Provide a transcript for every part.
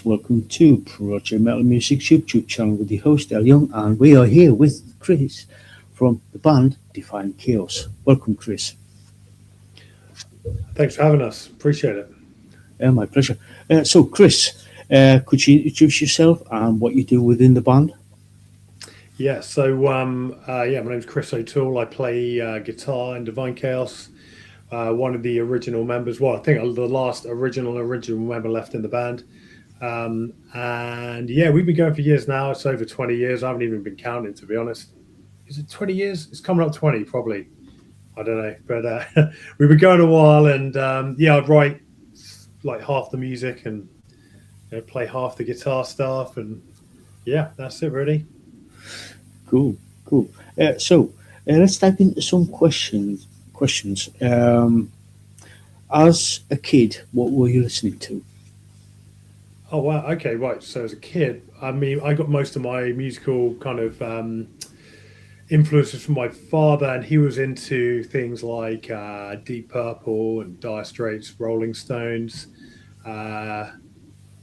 welcome to Project Metal Music's YouTube channel with the host El Young, and we are here with Chris from the band Define Chaos. Welcome, Chris. Thanks for having us. Appreciate it. My pleasure. So, Chris, could you introduce yourself and what you do within the band? My name's Chris O'Toole. I play guitar in Divine Chaos. One of the original members. Well, I think the last original member left in the band. We've been going for years now. It's over 20 years. I haven't even been counting, to be honest. Is it 20 years? It's coming up 20, probably. I don't know. But we've been going a while, and I'd write like half the music and play half the guitar stuff, and that's it really. Cool. Let's dive into some questions. As a kid, what were you listening to? Oh wow, okay, right. So as a kid, I mean, I got most of my musical kind of influences from my father, and he was into things like Deep Purple and Dire Straits, Rolling Stones,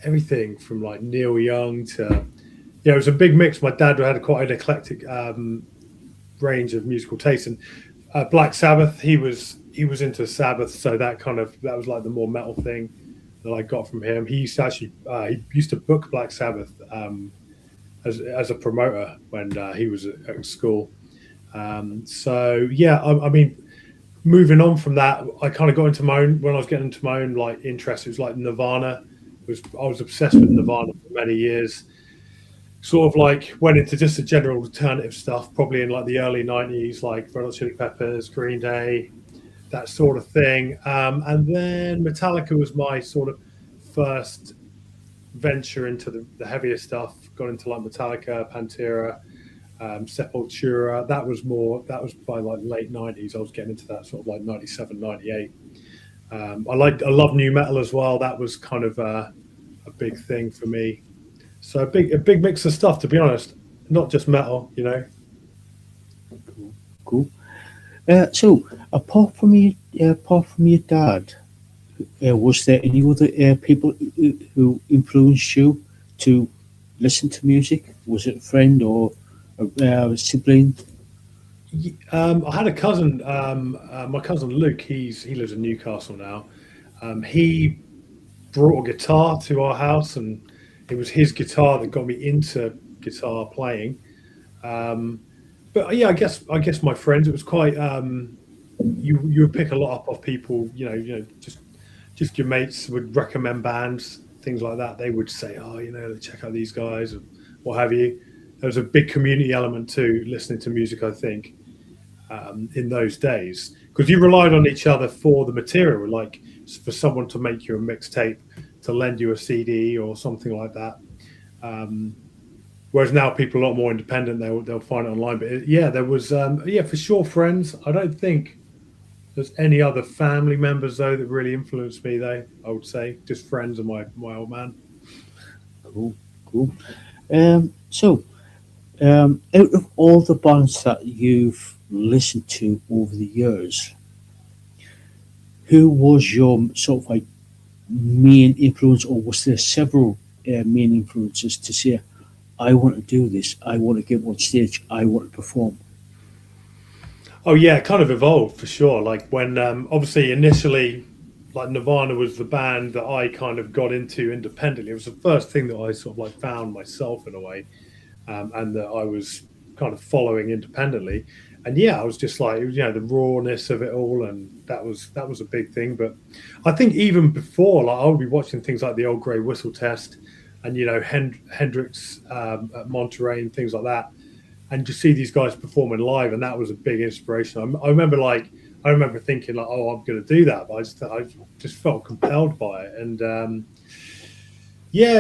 everything from like Neil Young to it was a big mix. My dad had quite an eclectic range of musical tastes, and Black Sabbath, he was into Sabbath, so that was like the more metal thing that I got from him. He used to book Black Sabbath as a promoter when he was at school. I mean, moving on from that, I kind of got into when I was getting into my own like interest. It was like Nirvana. I was obsessed with Nirvana for many years. Sort of like went into just the general alternative stuff, probably in like the early 90s, like Red Hot Chili Peppers, Green Day, that sort of thing. And then Metallica was my sort of first venture into the heavier stuff. Got into like Metallica, Pantera, Sepultura. That was by like late 90s. I was getting into that sort of like 97, 98. I love new metal as well. That was kind of a big thing for me. So a big mix of stuff, to be honest, not just metal, Cool. So apart from your dad, was there any other people who influenced you to listen to music? Was it a friend or a sibling? I had a cousin, my cousin Luke. He lives in Newcastle now. He brought a guitar to our house, and it was his guitar that got me into guitar playing. I guess my friends. It was quite. You would pick a lot up of people. Just your mates would recommend bands, things like that. They would say, check out these guys, and what have you. There was a big community element to listening to music, I think, in those days, because you relied on each other for the material, like for someone to make you a mixtape, to lend you a CD or something like that. Whereas now people are a lot more independent. They'll find it online. But there was for sure friends. I don't think there's any other family members though that really influenced me. Though I would say just friends and my old man. Cool. Out of all the bands that you've listened to over the years, who was your sort of like main influence, or was there several main influences to say, I want to do this, I want to get on stage, I want to perform? Oh yeah, it kind of evolved for sure. Like when obviously initially, like Nirvana was the band that I kind of got into independently. It was the first thing that I sort of like found myself in a way, and that I was kind of following independently. And I was just like, the rawness of it all, and that was a big thing. But I think even before, like I would be watching things like the Old Grey Whistle Test, and Hendrix at Monterey and things like that, and just see these guys performing live, and that was a big inspiration. I remember thinking like, oh, I'm going to do that, but I just felt compelled by it, and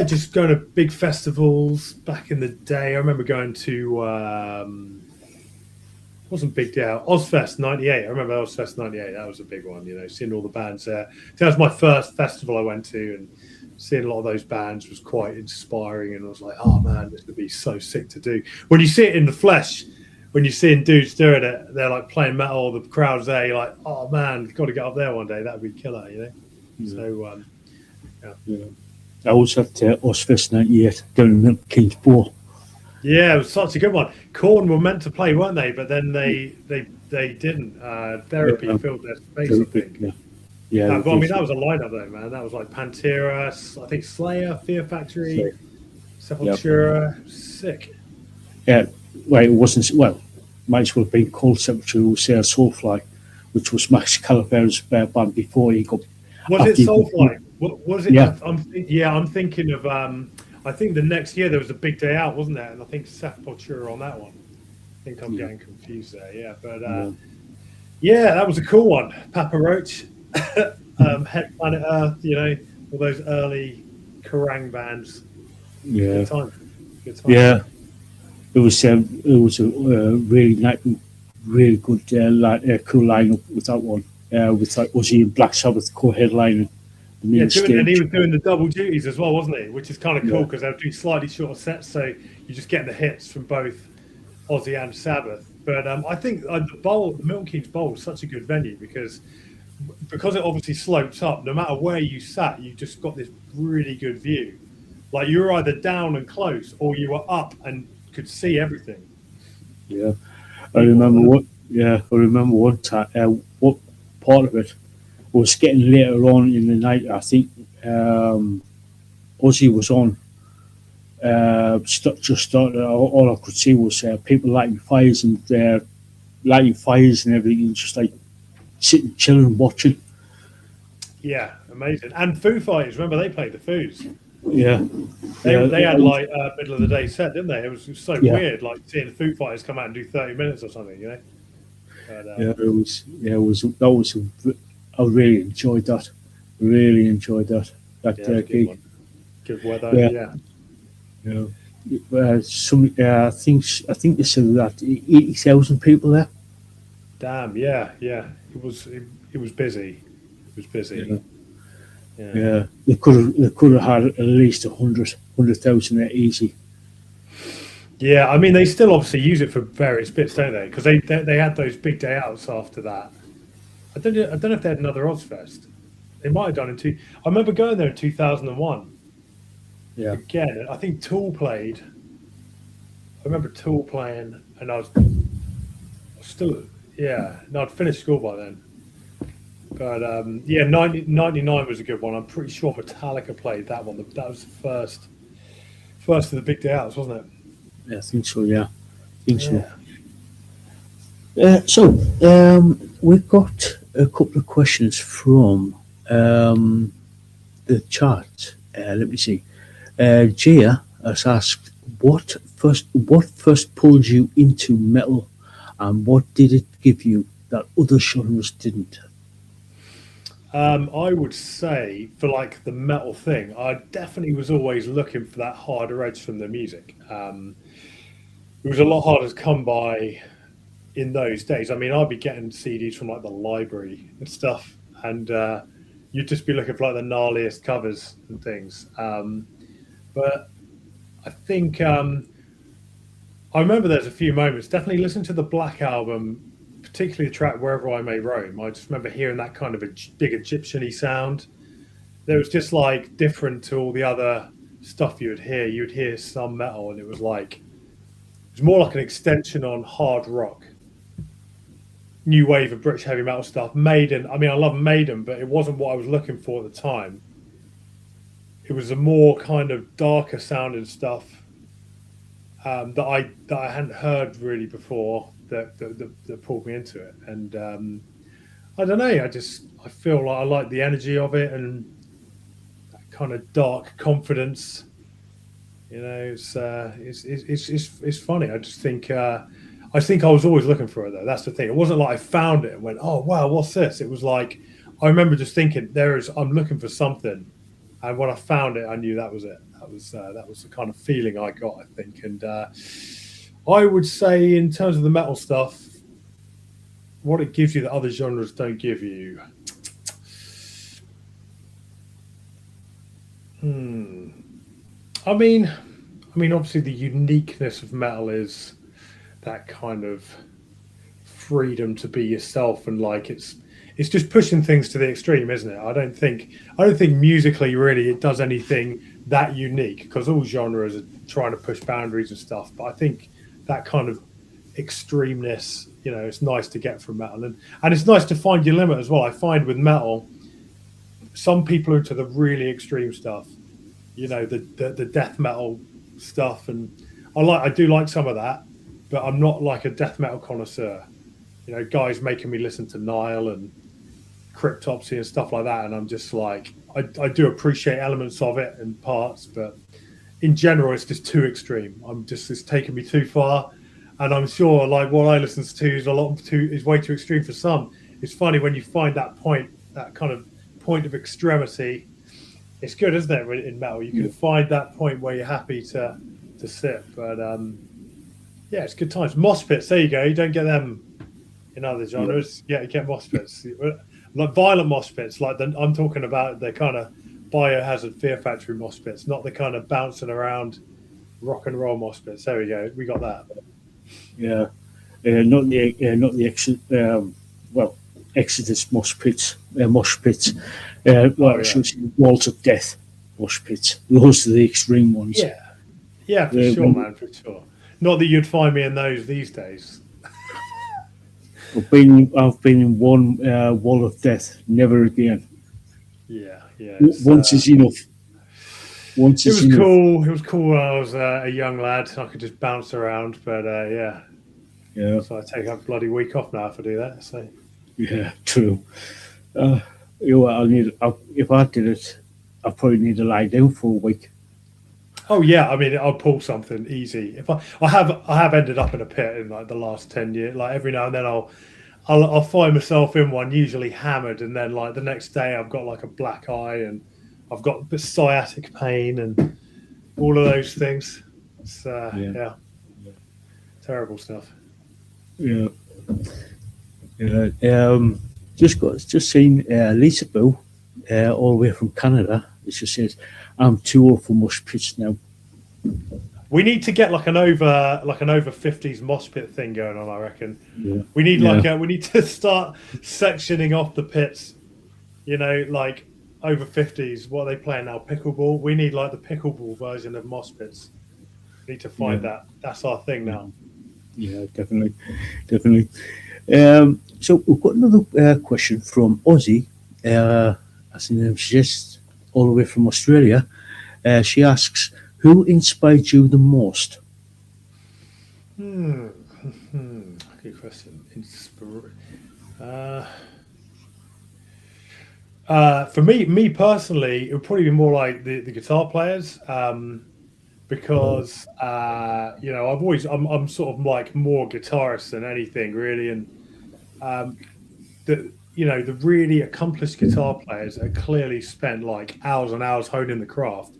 just going to big festivals back in the day. I remember going to. Wasn't big deal. Ozfest '98. I remember Ozfest '98. That was a big one. Seeing all the bands there. That was my first festival I went to, and seeing a lot of those bands was quite inspiring. And I was like, oh man, this would be so sick to do. When you see it in the flesh, when you're seeing dudes doing it, they're like playing metal. The crowd's there. You're like, oh man, got to get up there one day. That'd be killer. Yeah. So, I was at Ozfest 98 down in Milton Keynes Bowl. Yeah, it was such a good one. Corn were meant to play, weren't they? But then they didn't. Therapy Yeah, filled their space, I therapy, think. yeah. Yeah, they But I did. mean, that was a lineup though, man. That was like Pantera, I think Slayer, Fear So, Factory, yeah. Sepultura. Sick. Yeah, well, it wasn't, well, might as well have been called Secretary was Soulfly, which was Max Calaveras' band before he got, Was it after he got, Soulfly? Was it? yeah, Yeah, I'm thinking of. I think the next year there was a big day out, wasn't there? And I think Sepultura on that one. I think I'm yeah, getting confused there. Yeah, but yeah, yeah, that was a cool one. Papa Roach, Head Planet Earth. All those early Kerrang bands. Good yeah, time. Good time. yeah. It was a really nice, really good, cool lineup with that one. With like Ozzy and Black Sabbath co-headlining the Yeah, main and he stage. was doing the double duties as well, wasn't he? Which is kind of Yeah, cool because they'll do slightly shorter sets, so you're just getting the hits from both Ozzy and Sabbath. But I think the Milton Keynes Bowl is such a good venue because it obviously slopes up. No matter where you sat, you just got this really good view. Like you were either down and close, or you were up and could see everything. yeah. I People remember like that. what. Yeah, I remember one time. What part of it was getting later on in the night. I think Ozzy was on. Just started. All I could see was people lighting fires and everything, just like sitting, chilling, watching. Yeah, amazing. And Foo Fighters, remember they played the Foos? Yeah, yeah, They had like a middle of the day set, didn't they? It was so yeah, weird, like seeing the Foo Fighters come out and do 30 minutes or something. But yeah. It was. Yeah, it was. That was. I really enjoyed that. Really enjoyed that. That yeah, it was a good gig. one. Good weather. Yeah, Yeah, yeah. I think they said that 80,000 people there. damn. Yeah, yeah. It was busy. It was Yeah, busy. Yeah. yeah. They could have had at least 100,000 there easy. Yeah, I mean, they still obviously use it for various bits, don't they? Because they had those big day outs after that. I don't know if they had another Ozfest. They might have done in two. I remember going there in 2001. Yeah, Again, I think Tool played. I remember Tool playing, and I was still, yeah. No, I'd finished school by then. But yeah, 99 was a good one. I'm pretty sure Metallica played that one. That was the first of the big day outs, wasn't it? yeah. I think so. Yeah, I think so. Yeah. We've got a couple of questions from the chat. Let me see. Jia has asked, what first pulled you into metal, and what did it give you that other genres didn't? I would say for like the metal thing, I definitely was always looking for that harder edge from the music. It was a lot harder to come by in those days. I mean, I'd be getting CDs from like the library and stuff, and you'd just be looking for like the gnarliest covers and things. But I think I remember there's a few moments. Definitely listen to the Black album, particularly the track "Wherever I May Roam." I just remember hearing that kind of a big Egyptian-y sound. There was just like different to all the other stuff you would hear. You'd hear some metal, and it was more like an extension on hard rock, new wave of British heavy metal stuff. Maiden. I mean, I love Maiden, but it wasn't what I was looking for at the time. It was a more kind of darker sounding stuff that I hadn't heard really before that pulled me into it. And I don't know. I feel like I like the energy of it and that kind of dark confidence. It's funny. I think I was always looking for it though. That's the thing. It wasn't like I found it and went, oh wow, what's this? It was like I remember just thinking I'm looking for something, and when I found it, I knew that was it. That was the kind of feeling I got, I think. And I would say in terms of the metal stuff, what it gives you that other genres don't give you. Hmm. I mean, obviously the uniqueness of metal is that kind of freedom to be yourself, and like it's just pushing things to the extreme, isn't it? I don't think musically really it does anything that unique, because all genres are trying to push boundaries and stuff. But I think that kind of extremeness, it's nice to get from metal, and it's nice to find your limit as well. I find with metal, some people are into the really extreme stuff, the death metal stuff, and I do like some of that, but I'm not like a death metal connoisseur. Guys making me listen to Nile and Cryptopsy and stuff like that, and I'm just like, I do appreciate elements of it and parts, but in general, it's just too extreme. It's taking me too far, and I'm sure like what I listen to is way too extreme for some. It's funny when you find that point, that kind of point of extremity. It's good, isn't it? In metal, you can find that point where you're happy to sit. But yeah, it's good times. Mosh pits, there you go. You don't get them in other genres. Yeah, you get mosh pits, like violent mosh pits. Like I'm talking about the kind of Biohazard Fear Factory mosh pits, not the kind of bouncing around rock and roll mosh pits. There we go. We got that. Yeah, not the Exodus mosh pits. Walls of Death mosh pits. Those are the extreme ones. Yeah, for sure, man, for sure. Not that you'd find me in those these days. I've been in one wall of death. Never again. Yeah. Once is enough. It was cool. It was cool when I was a young lad. I could just bounce around, but yeah. So I take a bloody week off now if I do that. So yeah, true. If I did it, I probably need to lie down for a week. Oh yeah, I mean I'll pull something easy. If I have ended up in a pit in like the last 10 years. Like every now and then I'll find myself in one, usually hammered, and then like the next day I've got like a black eye and I've got a bit sciatic pain and all of those things. It's terrible stuff. Yeah. Just seen Lisaboo, all the way from Canada. It just says, "I'm too old for mosh pits now." We need to get like an over 50s mosh pit thing going on. I reckon. Yeah. We need we need to start sectioning off the pits. Like over 50s. What are they playing now? Pickleball. We need like the pickleball version of mosh pits. We need to find that. That's our thing now. Yeah, definitely. So we've got another question from Ozzy, as the name suggests, all the way from Australia. She asks, "Who inspired you the most?" Good question. For me personally, it would probably be more like the guitar players. Because I'm sort of like more guitarist than anything really, and the really accomplished guitar players are clearly spent like hours and hours honing the craft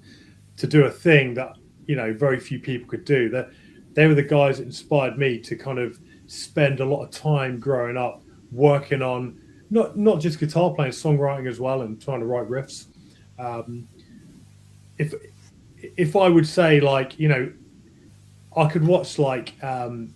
to do a thing that very few people could do. That they were the guys that inspired me to kind of spend a lot of time growing up working on not just guitar playing, songwriting as well, and trying to write riffs. If I would say like I could watch like like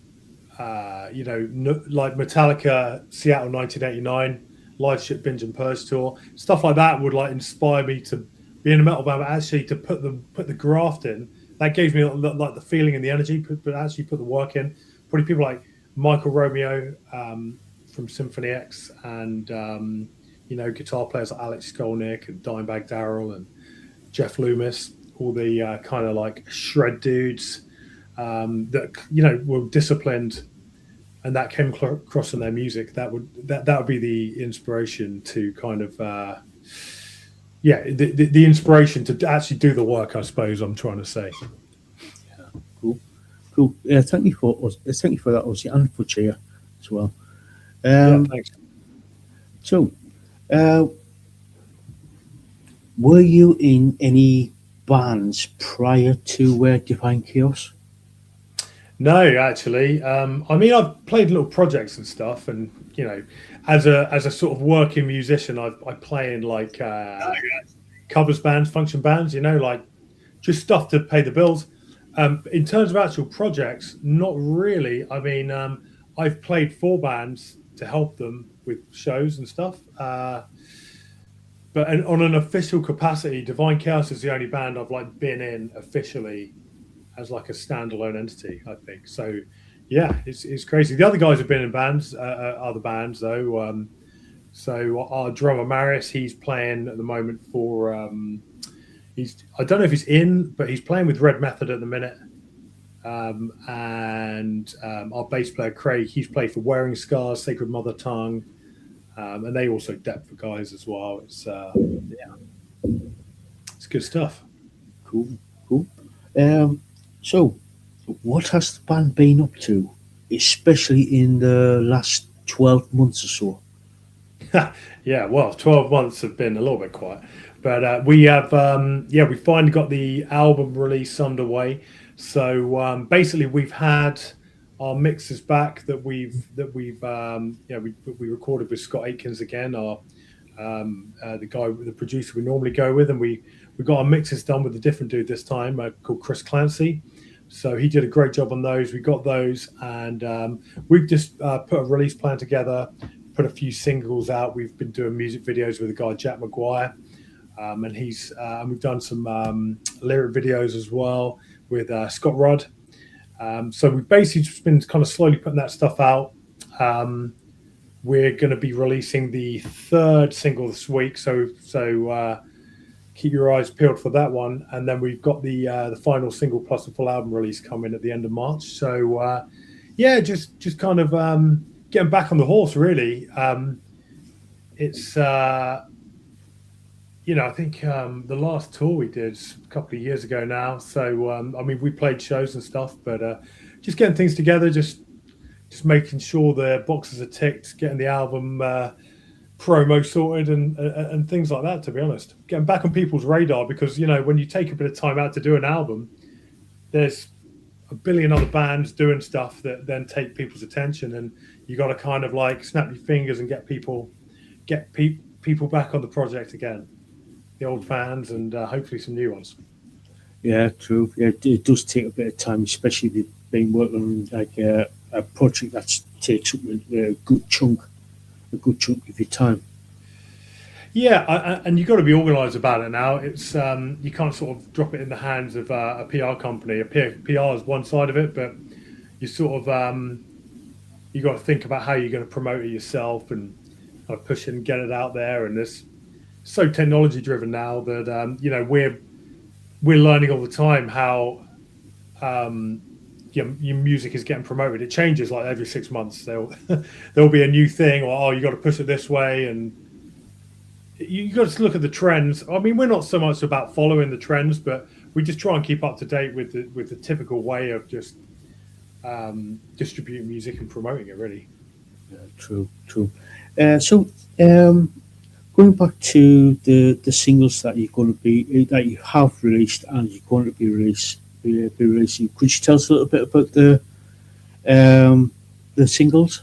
Metallica Seattle 1989 live ship Binge and Purge tour, stuff like that would like inspire me to be in a metal band, but actually to put the graft in. That gave me like the feeling and the energy, but actually put the work in. Probably people like Michael Romeo from Symphony X, and guitar players like Alex Skolnick and Dimebag Darrell and Jeff Loomis, all the kind of like shred dudes that were disciplined, and that came across in their music. That would be the inspiration to kind of the inspiration to actually do the work, I suppose I'm trying to say. Yeah, cool. Thank you for that, Ozzy, and for Chia as well. Thanks. So, were you in any bands prior to Divine Chaos? No, actually. I mean, I've played little projects and stuff, and as a sort of working musician, I play in like covers bands, function bands. Like just stuff to pay the bills. In terms of actual projects, not really. I mean, I've played for bands to help them with shows and stuff. But but on an official capacity, Divine Chaos is the only band I've like been in officially as like a standalone entity, I think. So yeah, it's crazy. The other guys have been in bands, other bands though. So our drummer Marius, he's playing at the moment for he's I don't know if he's in, but he's playing with Red Method at the minute. And our bass player Craig, he's played for Wearing Scars, Sacred Mother Tongue, and they also depth for guys as well. It's good stuff. Cool, cool. So, what has the band been up to, especially in the last 12 months or so? Yeah, well, 12 months have been a little bit quiet, but we have, we finally got the album release underway. So basically, we've had our mixes back we recorded with Scott Aikens again, the producer we normally go with, and we got our mixes done with a different dude this time called Chris Clancy. So he did a great job on those. We got those, and we've just put a release plan together, put a few singles out. We've been doing music videos with the guy Jack McGuire, and we've done some lyric videos as well with Scott Rudd. So we've basically just been kind of slowly putting that stuff out. We're going to be releasing the third single this week, so keep your eyes peeled for that one. And then we've got the final single plus the full album release coming at the end of March. So just kind of getting back on the horse, really. It's I think the last tour we did a couple of years ago now. So I mean, we played shows and stuff, but just getting things together, just making sure the boxes are ticked, getting the album promo sorted, and things like that. To be honest, getting back on people's radar, because when you take a bit of time out to do an album, there's a billion other bands doing stuff that then take people's attention, and you got to kind of like snap your fingers and get people back on the project again, the old fans, and hopefully some new ones. Yeah, true. Yeah, it does take a bit of time, especially if you've been working on like a project that takes up a good chunk of your time. Yeah, and you've got to be organised about it now. It's you can't sort of drop it in the hands of a PR company. PR is one side of it, but you sort of you got to think about how you're going to promote it yourself and kind of push it and get it out there. And it's so technology driven now that we're learning all the time how your music is getting promoted. It changes like every 6 months. There'll be a new thing, or you got to push it this way, and you got to look at the trends. I mean, we're not so much about following the trends, but we just try and keep up to date with the typical way of just distributing music and promoting it. Really. Yeah, true. So going back to the singles that you have released and you're going to be releasing, could you tell us a little bit about the singles?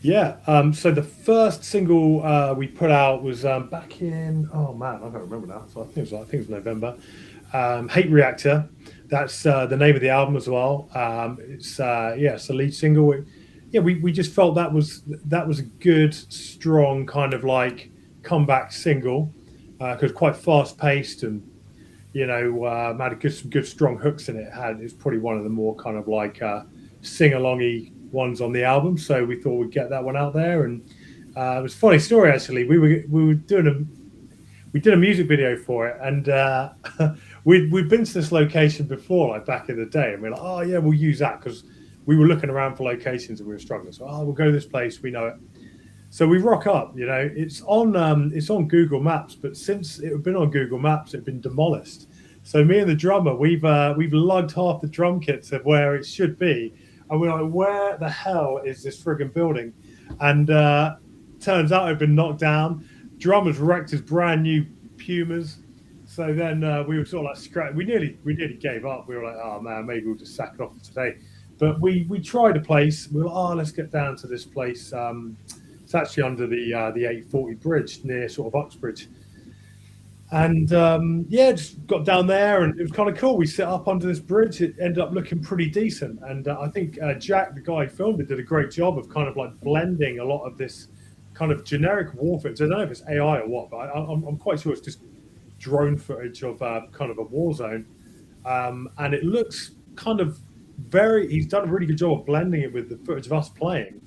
Yeah. So the first single we put out was back in, oh man, I can't remember now. So I think it was November. Hate Reactor. That's the name of the album as well. It's the lead single. We just felt that was a good, strong kind of like comeback single, because quite fast paced, and had some good strong hooks in it. It's probably one of the more kind of like sing alongy ones on the album. So we thought we'd get that one out there, and it was a funny story actually. We did a music video for it, and we'd been to this location before, like back in the day, and we're like, oh yeah, we'll use that, because we were looking around for locations and we were struggling. So we'll go to this place, we know it. So we rock up. It's on Google Maps, but since it had been on Google Maps, it had been demolished. So me and the drummer, we've lugged half the drum kits of where it should be, and we're like, where the hell is this frigging building? And turns out it had been knocked down. Drummer's wrecked his brand new Pumas. So then we were sort of like scratch. We nearly gave up. We were like, oh man, maybe we'll just sack it off for today. But we tried a place. We were like, oh, let's get down to this place. It's actually under the 840 bridge near sort of Uxbridge. And just got down there, and it was kind of cool. We set up under this bridge. It ended up looking pretty decent. And I think Jack, the guy who filmed it, did a great job of kind of like blending a lot of this kind of generic war footage. I don't know if it's AI or what, but I'm quite sure it's just drone footage of kind of a war zone, and it looks kind of very. He's done a really good job of blending it with the footage of us playing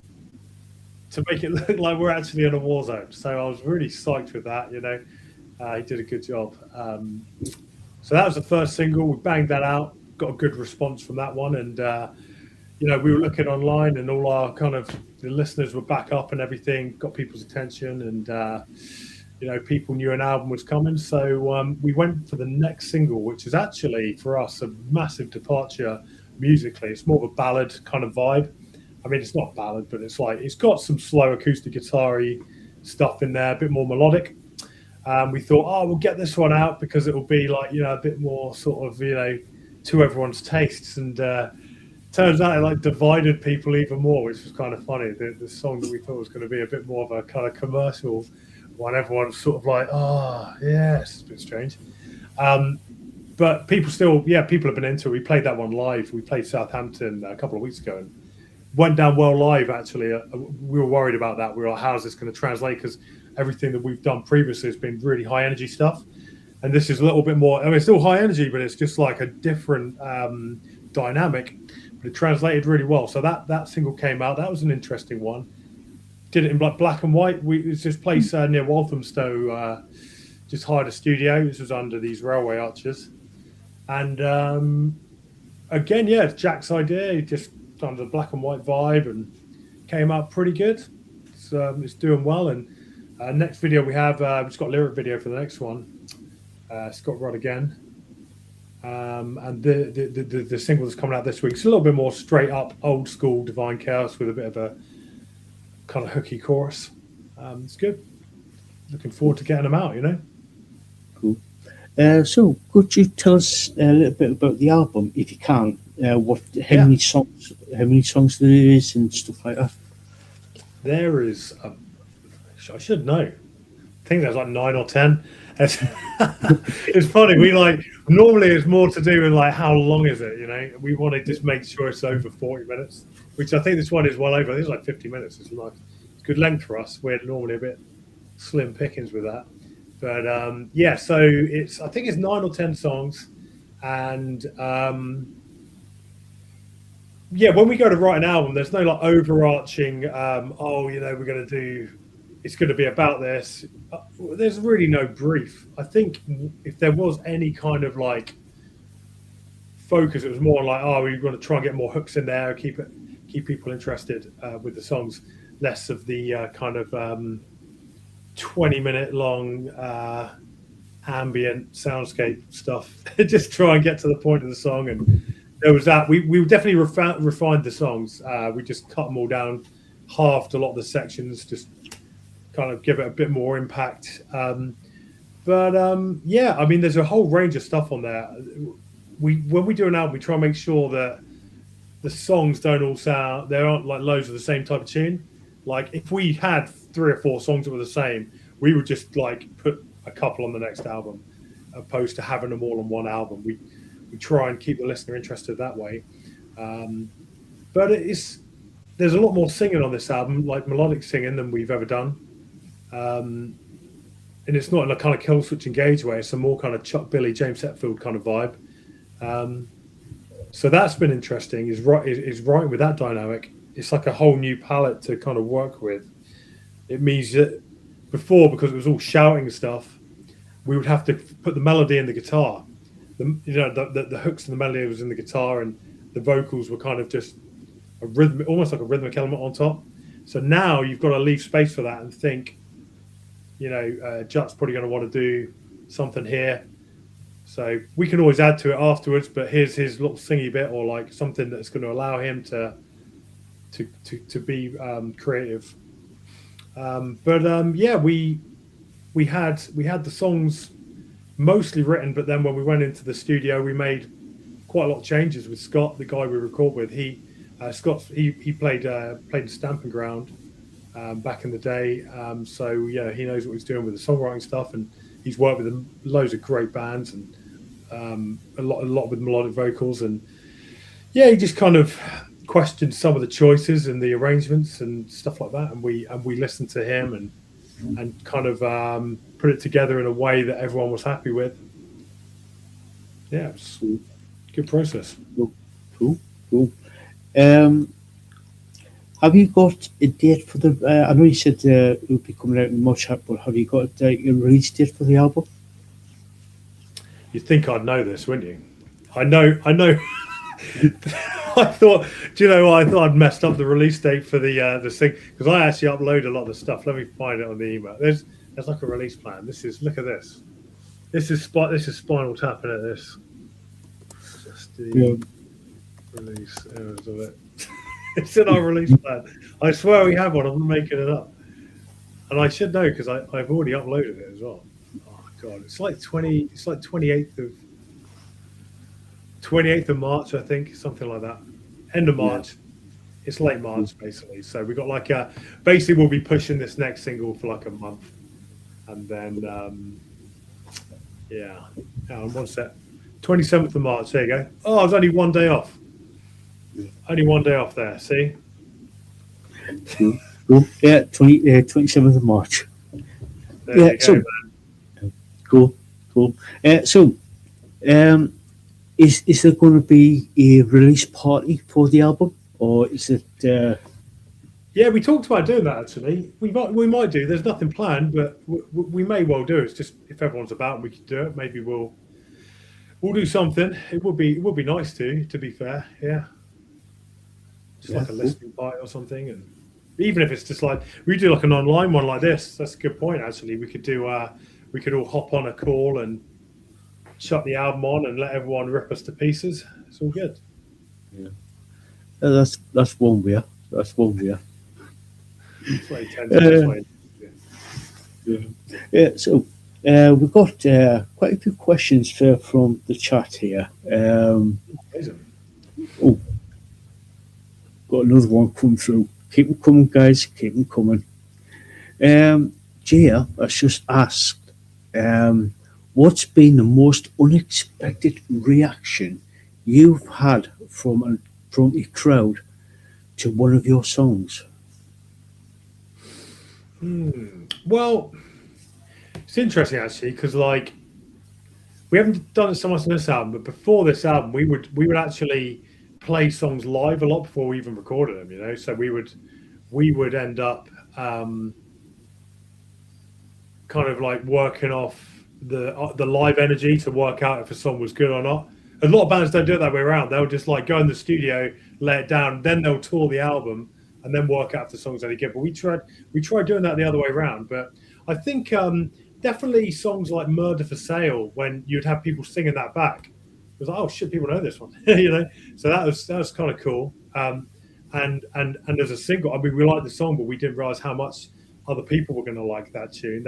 to make it look like we're actually in a war zone. So I was really psyched with that. He did a good job. So that was the first single. We banged that out, got a good response from that one, and we were looking online, and all our kind of the listeners were back up and everything, got people's attention, and people knew an album was coming. So we went for the next single, which is actually for us a massive departure musically. It's more of a ballad kind of vibe. I mean, it's not a ballad, but it's got some slow acoustic guitar-y stuff in there, a bit more melodic. We thought, we'll get this one out because it will be like, a bit more sort of, to everyone's tastes. And turns out it like divided people even more, which was kind of funny. The song that we thought was going to be a bit more of a kind of commercial one, everyone's sort of like, it's a bit strange. But people have been into it. We played that one live. We played Southampton a couple of weeks ago and went down well live, actually. We were worried about that. We were like, how's this going to translate? Because everything that we've done previously has been really high energy stuff. And this is a little bit more, I mean, it's still high energy, but it's just like a different dynamic. But it translated really well. So that single came out. That was an interesting one. Did it in black and white. It's this place near Walthamstow, just hired a studio. This was under these railway arches. And again, it's Jack's idea. He just done the black and white vibe and came out pretty good. It's doing well. And next video we have, we've just got a lyric video for the next one. Scott Rudd again. And the single that's coming out this week is a little bit more straight up, old school Divine Chaos with a bit of a kind of hooky chorus. It's good. Looking forward to getting them out, Cool. So could you tell us a little bit about the album, if you can? How many songs there is and stuff like that? There is I should know. I think there's like 9 or 10. It's funny. We normally it's more to do with like how long is it? We want to just make sure it's over 40 minutes, which I think this one is well over. I think it's like 50 minutes. It's good length for us. We're normally a bit slim pickings with that, but so I think it's 9 or 10 songs, and when we go to write an album, there's no like overarching we're going to do. It's going to be about this. There's really no brief. I think if there was any kind of like focus, it was more like, we're going to try and get more hooks in there, keep people interested with the songs, less of the kind of 20-minute long ambient soundscape stuff. Just try and get to the point of the song. And there was that. We definitely refined the songs. We just cut them all down, halved a lot of the sections, just kind of give it a bit more impact. I mean, there's a whole range of stuff on there. When we do an album, we try and make sure that the songs don't all sound, there aren't like loads of the same type of tune. Like if we had 3 or 4 songs that were the same, we would just like put a couple on the next album, opposed to having them all on one album. We try and keep the listener interested that way. But there's a lot more singing on this album, like melodic singing, than we've ever done. And it's not in a kind of kill switch engage way. It's a more kind of Chuck Billy, James Hetfield kind of vibe. So that's been interesting. Is writing with that dynamic. It's like a whole new palette to kind of work with. It means that before, because it was all shouting stuff, we would have to put the melody in the guitar. The hooks and the melody was in the guitar, and the vocals were kind of just a rhythm, almost like a rhythmic element on top. So now you've got to leave space for that and think, Jut's probably going to want to do something here. So we can always add to it afterwards, but here's his little singy bit, or like something that's going to allow him to be creative. We had the songs mostly written, but then when we went into the studio, we made quite a lot of changes with Scott, the guy we record with. He played the Stamping Ground back in the day, so he knows what he's doing with the songwriting stuff, and he's worked with loads of great bands and a lot with melodic vocals, and he just kind of questioned some of the choices and the arrangements and stuff like that, and we listened to him and kind of put it together in a way that everyone was happy with. Yeah, it's Cool, a good process. cool, cool, cool. Um, have you got a date for the? I know you said it would be coming out in March, but have you got a release date for the album? You'd think I'd know this, wouldn't you? I know. I thought, do you know what? I thought I'd messed up the release date for the thing because I actually upload a lot of the stuff. Let me find it on the email. There's like a release plan. This is look at this. This is Spinal tapping at this. Just Yeah. the release errors of it. It's in our release plan. I swear we have one. I'm not making it up, and I should know because I've already uploaded it as well. Oh god, it's like 20. It's like 28th of March, I think, something like that. End of Yeah. March. It's late March, basically. So we got like a basically we'll be pushing this next single for like a month, and then yeah, one set. 27th of March. There you go. Oh, I was only one day off. Only one day off there. See. Cool, cool. Yeah, 27th of March. There Yeah, you go. so cool, cool. So, um, is there going to be a release party for the album, or is it? Yeah, we talked about doing that actually. We might do. There's nothing planned, but we may well do. It's just if everyone's about, we could do it. Maybe we'll do something. It would be nice to be fair. Yeah, just Yeah, like a cool. listening party or something, and even if it's just like we do like an online one like this. That's a good point actually. We could do. We could all hop on a call and shut the album on and let everyone rip us to pieces. It's all good. Yeah. That's one way. That's one way. That's what he tends to. That's what he, Yeah. Yeah. So, we've got quite a few questions from the chat here. amazing. Oh, got another one coming through. Keep them coming, guys. Keep them coming. Gia has just asked, what's been the most unexpected reaction you've had from a crowd to one of your songs? Well, it's interesting actually because like we haven't done it so much on this album, but before this album, we would actually play songs live a lot before we even recorded them. You know, so we would end up kind of like working off the live energy to work out if a song was good or not. A lot of bands don't do it that way around. They'll just like go in the studio, lay it down, then they'll tour the album and then work out if the song's any good. But we tried doing that the other way around. But I think definitely songs like "Murder for Sale" when you'd have people singing that back. It was like, oh shit, people know this one, you know. So that was kind of cool. And as a single, I mean, we liked the song, but we didn't realize how much other people were going to like that tune.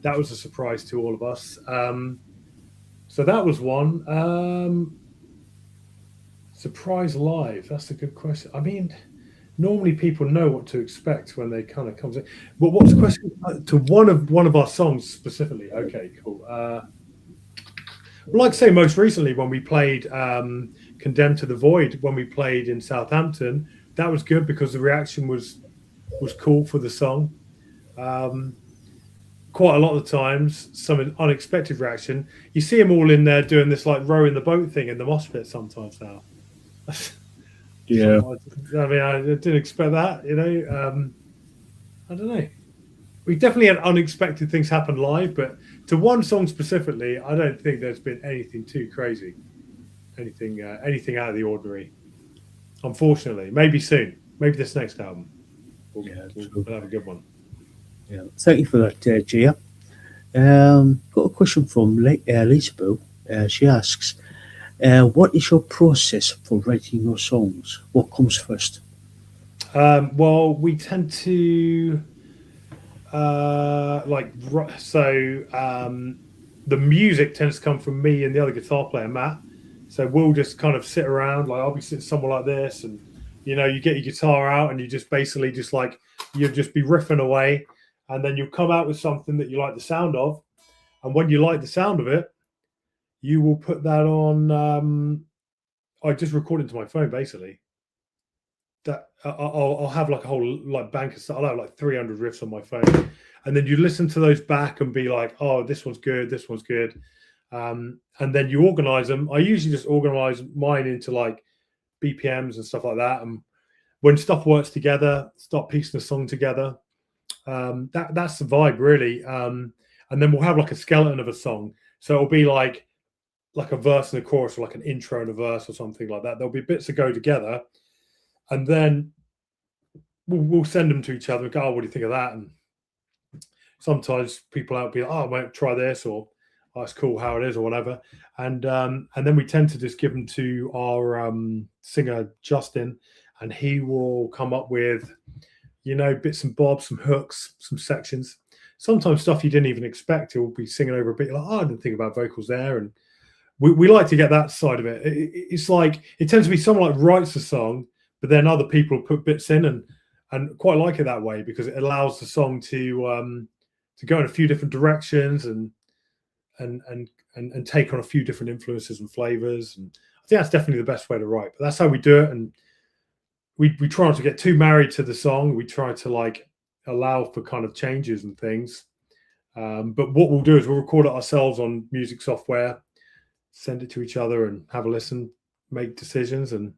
That was a surprise to all of us. So that was one. Surprise live. That's a good question. I mean, normally people know what to expect when they kind of comes in. But what's the question to one of our songs specifically? Okay, cool. Like I say, most recently when we played "Condemned to the Void," when we played in Southampton, that was good because the reaction was cool for the song. Quite a lot of the times, some unexpected reaction. You see them all in there doing this like rowing the boat thing in the mosh pit sometimes now. Yeah. I mean, I didn't expect that. You know, I don't know. We definitely had unexpected things happen live, but to one song specifically, I don't think there's been anything too crazy, anything out of the ordinary. Unfortunately, maybe soon, maybe this next album, we'll, Yeah, we'll, true. we'll have a good one. Yeah. Thank you for that, Gia. Got a question from Lisaboo. She asks, what is your process for writing your songs? What comes first? Well, we tend to the music tends to come from me and the other guitar player Matt. So we'll just kind of sit around, like I'll be sitting somewhere like this, and you get your guitar out and you just basically just like you'll just be riffing away, and then you'll come out with something that you like the sound of, and when you like the sound of it, you will put that on. I just record it to my phone basically, that I'll have like a whole like bank of stuff. I'll have like 300 riffs on my phone, and then you listen to those back and be like, oh, this one's good, this one's good, and then you organize them. I usually just organize mine into like BPMs and stuff like that, and when stuff works together, start piecing a song together. That's the vibe really. And then we'll have like a skeleton of a song, so it'll be like a verse and a chorus, or like an intro and a verse, or something like that. There'll be bits that go together, and then we'll send them to each other and go, oh, what do you think of that? And sometimes people out be like, oh, I might try this, or oh, it's cool how it is, or whatever. And then we tend to just give them to our singer Justin, and he will come up with, you know, bits and bobs, some hooks, some sections. Sometimes stuff you didn't even expect. He'll be singing over a bit, like, oh, I didn't think about vocals there. And we like to get that side of it. It's like, it tends to be someone like writes a song, but then other people put bits in, and quite like it that way, because it allows the song to go in a few different directions, and take on a few different influences and flavors. And I think that's definitely the best way to write. But that's how we do it. And we try not to get too married to the song. We try to like allow for kind of changes and things. But what we'll do is we'll record it ourselves on music software, send it to each other, and have a listen, make decisions, and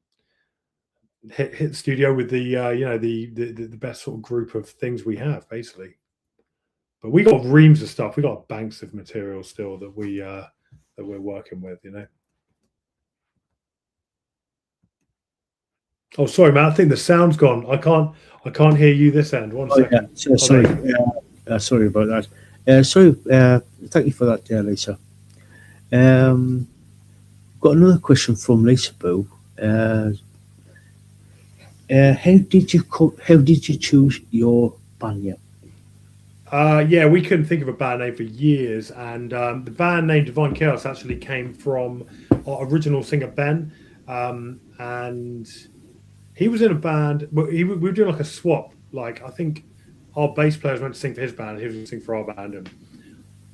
hit the studio with the the best sort of group of things we have, basically. But we got reams of stuff. We got banks of material still that we're working with, you know. Oh, sorry, Matt. I think the sound's gone. I can't hear you this end. One Yeah. second. Sorry. Sorry about that. Sorry. Thank you for that, Lisa. Got another question from Lisaboo. How did you choose your band? Yeah, we couldn't think of a band name for years, and the band name Divine Chaos actually came from our original singer Ben, and he was in a band. We were doing like a swap. Like, I think our bass player was meant to sing for his band, and he was going to sing for our band, and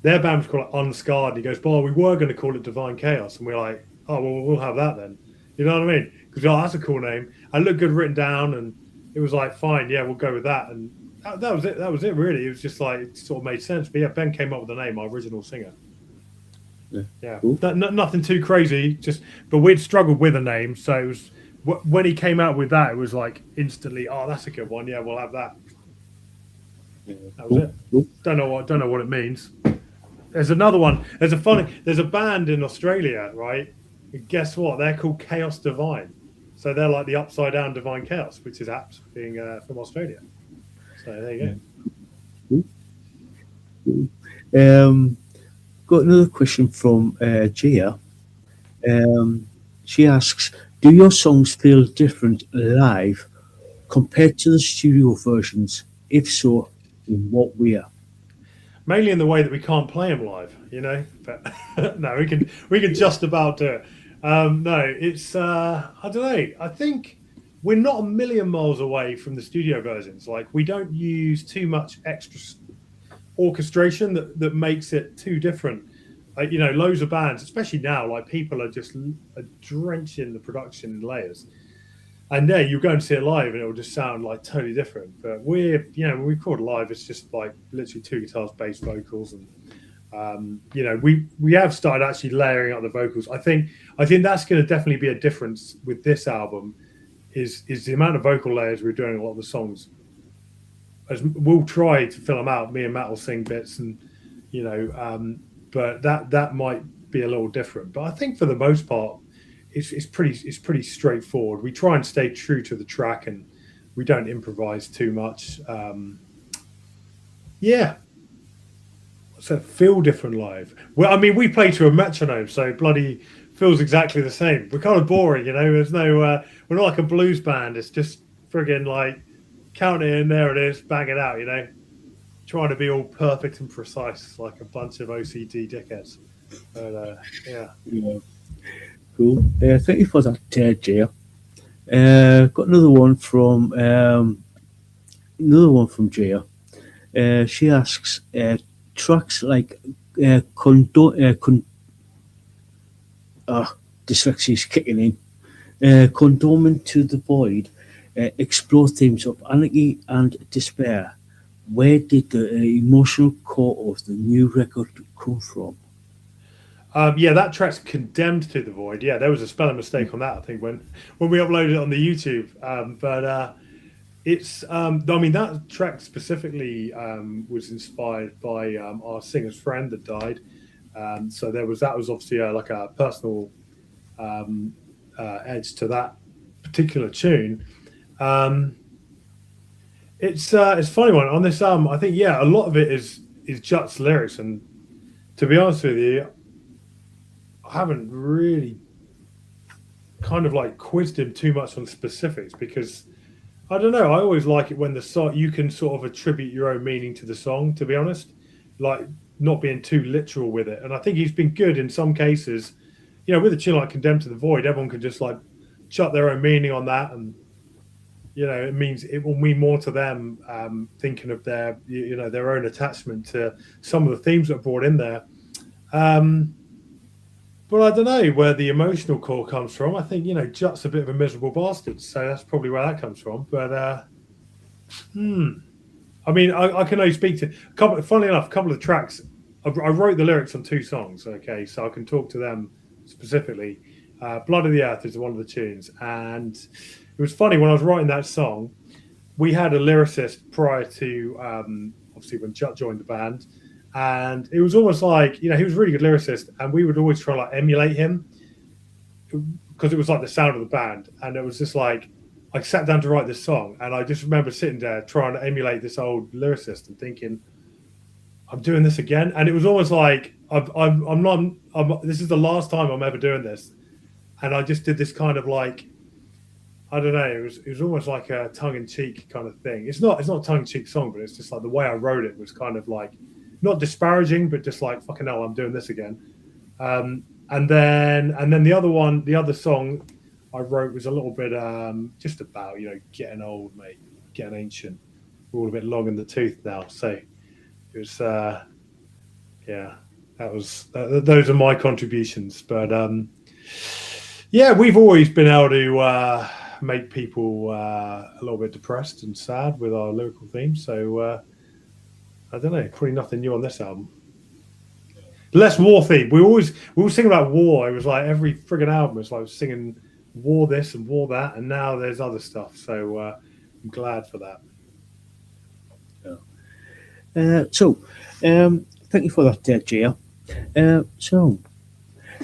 their band was called Unscarred. And he goes, "Well, we were going to call it Divine Chaos," and we're like, "Oh, well, we'll have that then." You know what I mean? Because that's a cool name. I looked good written down, and it was like, fine, yeah, we'll go with that. And that was it. That was it, really. It was just like, it sort of made sense. But yeah, Ben came up with the name, our original singer. Yeah, Cool. nothing too crazy. But we'd struggled with a name, so it was when he came out with that, it was like instantly, oh, that's a good one. Yeah, we'll have that. That was it. Cool. Don't know what it means. There's another one. There's a band in Australia, right? And guess what? They're called Chaos Divine. So they're like the upside down Divine Chaos, which is apt, being from Australia. So there you go. Cool. Got another question from Gia. She asks, "Do your songs feel different live compared to the studio versions? If so, in what way?" Mainly in the way that we can't play them live, you know. But no, we can just about do it. No, it's I don't know. I think we're not a million miles away from the studio versions. Like, we don't use too much extra orchestration that makes it too different. Like, you know, loads of bands, especially now, like, people are just drenching the production in layers. And yeah, you go and see it live, and it will just sound like totally different. But when we record live, it's just like literally two guitars, bass, vocals, and we have started actually layering up the vocals. I think that's going to definitely be a difference with this album, is the amount of vocal layers we're doing a lot of the songs. As we'll try to fill them out. Me and Matt will sing bits, and but that might be a little different. But I think for the most part, it's pretty straightforward. We try and stay true to the track, and we don't improvise too much. So feel different live. Well, I mean, we play to a metronome, so bloody feels exactly the same. We're kind of boring, you know. There's no, we're not like a blues band. It's just friggin' like count it in, there it is, bang it out, you know. Trying to be all perfect and precise, like a bunch of OCD dickheads. But Yeah. Cool. Thank you for that, Jay. Got another one from Jaya. She asks, tracks like dyslexia's kicking in. Condonement to the Void. explore themes of anarchy and despair. Where did the emotional core of the new record come from? Yeah, that track's condemned to the void. Yeah, there was a spelling mistake on that. I think when we uploaded it on the YouTube, but it's I mean that track specifically was inspired by our singer's friend that died. So that was obviously like a personal um, edge to that particular tune. Um, it's a funny one on this album. I think yeah, a lot of it is Jut's lyrics, and to be honest with you, I haven't really kind of like quizzed him too much on specifics because I don't know. I always like it when the song you can sort of attribute your own meaning to the song. To be honest, like not being too literal with it. And I think he's been good in some cases. You know, with a tune like "Condemned to the Void," everyone can just like chuck their own meaning on that, and you know, it means it will mean more to them thinking of their you know their own attachment to some of the themes that are brought in there. Um, but I don't know where the emotional core comes from. I think you know Jut's a bit of a miserable bastard, so that's probably where that comes from. But hmm. I mean, I can only speak to a couple. Funnily enough, a couple of tracks. I wrote the lyrics on two songs. Okay, so I can talk to them specifically. "Blood of the Earth" is one of the tunes, and it was funny when I was writing that song. We had a lyricist prior to obviously when Jut joined the band, and it was almost like you know he was a really good lyricist, and we would always try to like emulate him because it was like the sound of the band, and it was just like I sat down to write this song, and I just remember sitting there trying to emulate this old lyricist and thinking, I'm doing this again, and it was almost like I'm not. This is the last time I'm ever doing this, and I just did this kind of like I don't know. It was almost like a tongue in cheek kind of thing. It's not a tongue in cheek song, but it's just like the way I wrote it was kind of like not disparaging, but just like fucking hell, I'm doing this again. And then the other one, the other song I wrote was a little bit just about you know getting old, mate, getting ancient. We're all a bit long in the tooth now, so it was yeah. That was those are my contributions, but yeah, we've always been able to make people a little bit depressed and sad with our lyrical themes. So I don't know, probably nothing new on this album. Less war theme. We always sing about war. It was like every friggin' album was like singing war this and war that, and now there's other stuff. So I'm glad for that. Thank you for that, Jay.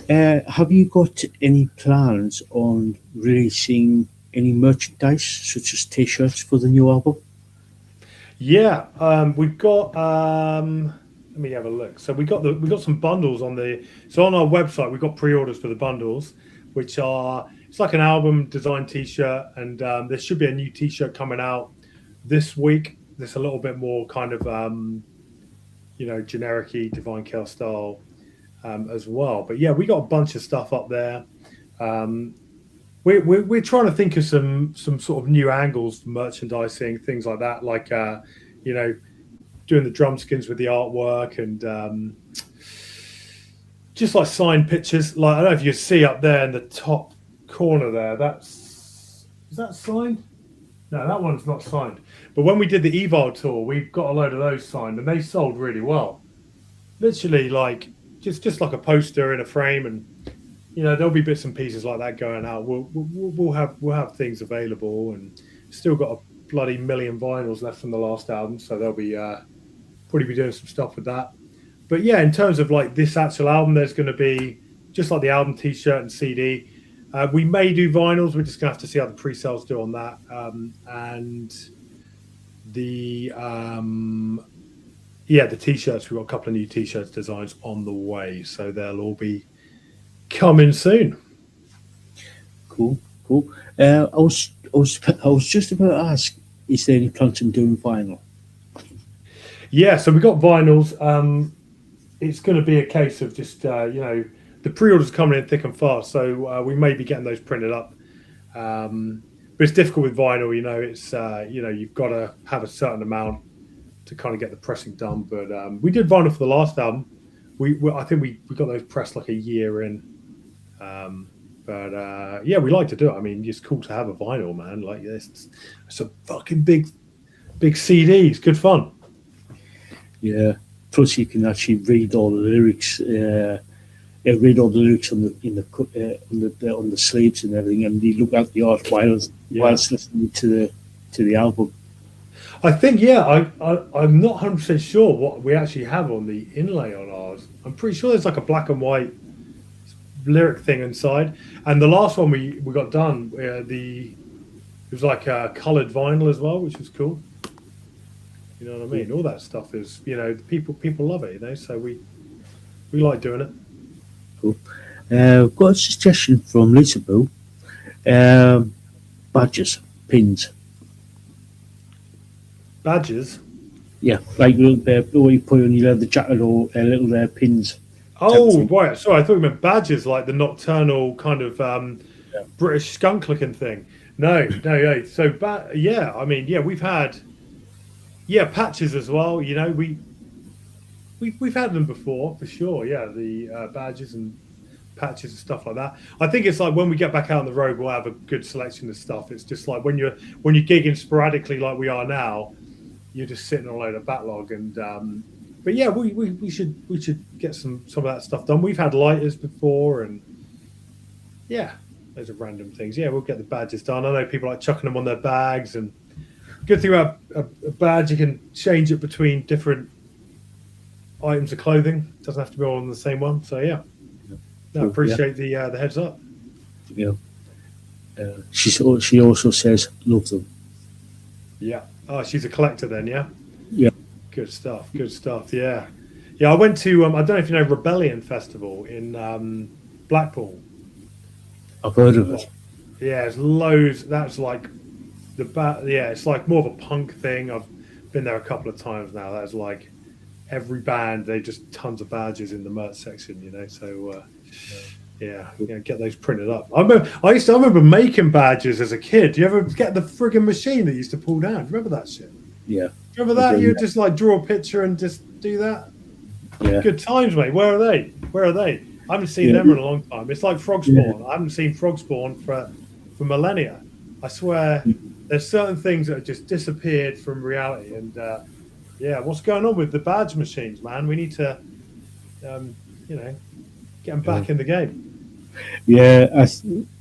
Have you got any plans on releasing any merchandise, such as T-shirts, for the new album? Yeah, we've got. Let me have a look. So we got some bundles on the. So on our website, we've got pre-orders for the bundles, which are it's like an album design T-shirt, and there should be a new T-shirt coming out this week. There's a little bit more kind of you know generic-y Divine Kill style as well. But yeah, we got a bunch of stuff up there. Um, we're trying to think of some sort of new angles, merchandising, things like that, like you know, doing the drum skins with the artwork and just like signed pictures. Like I don't know if you see up there in the top corner there. Is that signed? No, that one's not signed. But when we did the Evil tour, we got a load of those signed, and they sold really well. Literally, like just like a poster in a frame, and you know there'll be bits and pieces like that going out. We'll have things available, and still got a bloody million vinyls left from the last album, so they'll be probably be doing some stuff with that. But yeah, in terms of like this actual album, there's going to be just like the album T-shirt and CD. We may do vinyls. We're just gonna have to see how the pre-sales do on that. And the yeah, the T-shirts. We've got a couple of new T-shirts designs on the way, so they'll all be coming soon. Cool, cool. I was just about to ask, is there any plans on doing vinyl? Yeah, so we got vinyls. It's going to be a case of just you know the pre-orders coming in thick and fast, so we may be getting those printed up. But it's difficult with vinyl, you know. It's you know you've got to have a certain amount to kind of get the pressing done. But we did vinyl for the last album. I think we got those pressed like a year in. But yeah, we like to do it. I mean, it's cool to have a vinyl, man. Like this, some fucking big CDs. Good fun. Yeah. Plus, you can actually read all the lyrics. Read all the lyrics on the on the sleeves and everything, and you look at the art Yeah. whilst listening to the album. I think yeah, I'm not 100% sure what we actually have on the inlay on ours. I'm pretty sure there's like a black and white lyric thing inside. And the last one we got done, it was like a coloured vinyl as well, which was cool. You know what I Cool. mean? All that stuff is people love it, so we like doing it. Cool. I've got a suggestion from Lisaboo. Badges, pins. Badges. Yeah, like little what you put on your leather jacket or little pins type Oh thing. right, sorry, I thought you meant badges, like the nocturnal kind of Yeah. British skunk looking thing. No, yeah. So yeah, I mean, yeah, we've had patches as well. We've had them before for sure. Yeah, the badges and patches and stuff like that. I think it's like when we get back out on the road, we'll have a good selection of stuff. It's just like when you're gigging sporadically like we are now, you're just sitting on a load of backlog. And but yeah, we should get some of that stuff done. We've had lighters before, and yeah, those are random things. Yeah, we'll get the badges done. I know people like chucking them on their bags, and good thing about a badge, you can change it between different items of clothing. It doesn't have to be all on the same one. So yeah, no, Cool. Yeah, appreciate the heads up. yeah. She also says love them. Yeah. Oh, she's a collector then, yeah. Yeah, Good stuff. Good stuff. Yeah. Yeah, I went to I don't know if you know Rebellion Festival in Blackpool. I've heard of it. Yeah, there's loads. That's like yeah, it's like more of a punk thing. I've been there a couple of times now. That's like every band. They just tons of badges in the merch section. So yeah, get those printed up. I remember making badges as a kid. Do you ever get the frigging machine that used to pull down? Do you remember that shit? Yeah, Remember I that? do, You would yeah. just like draw a picture and just do that. Yeah, Good times, mate. Where are they? Where are they? I haven't seen yeah, them in a long time. It's like yeah. Frogspawn. I haven't seen Frogspawn for millennia. I swear, there's certain things that have just disappeared from reality. And yeah, what's going on with the badge machines, man? We need to, um, get them Yeah. back in the game. Yeah,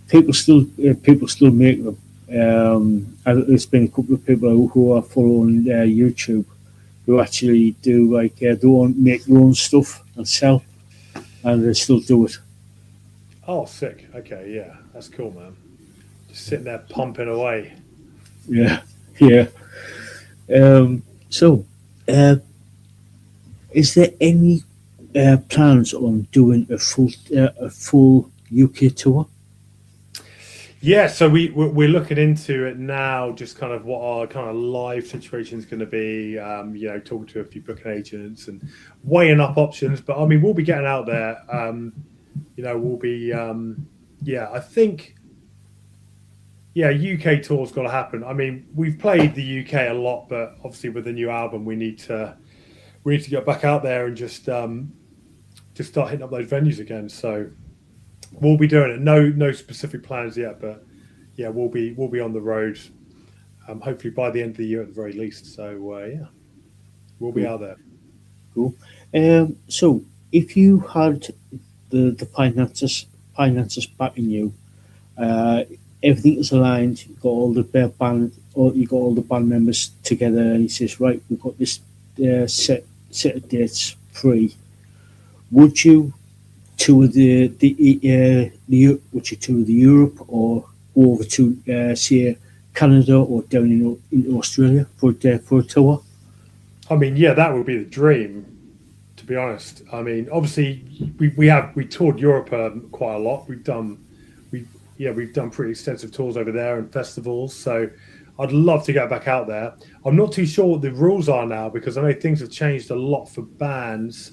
people still make them. And there's been a couple of people who are following YouTube who actually do like make their own stuff and sell, and they still do it. Oh, sick. Okay, yeah, that's cool, man. Just sitting there pumping away. Yeah, yeah. So, uh, is there any plans on doing a full UK tour? Yeah, so we're looking into it now, just kind of what our kind of live situation is going to be. Talking to a few booking agents and weighing up options. But I mean, we'll be getting out there. We'll be. Yeah, I think. Yeah, UK tour's got to happen. I mean, we've played the UK a lot, but obviously with the new album, we need to get back out there and just start hitting up those venues again. So we'll be doing it. No specific plans yet, but yeah, we'll be on the road. Hopefully by the end of the year at the very least. So yeah, we'll be Cool. out there. Cool. So, if you had the finances backing you, uh, everything is aligned. You got all the band, or you got all the band members together, and he says, "Right, we've got this set of dates free. Would you tour would you tour the Europe or go over to say Canada or down in Australia for a tour?" I mean, yeah, that would be the dream. To be honest, I mean, obviously we toured Europe quite a lot. We've done pretty extensive tours over there and festivals. So I'd love to get back out there. I'm not too sure what the rules are now because I know things have changed a lot for bands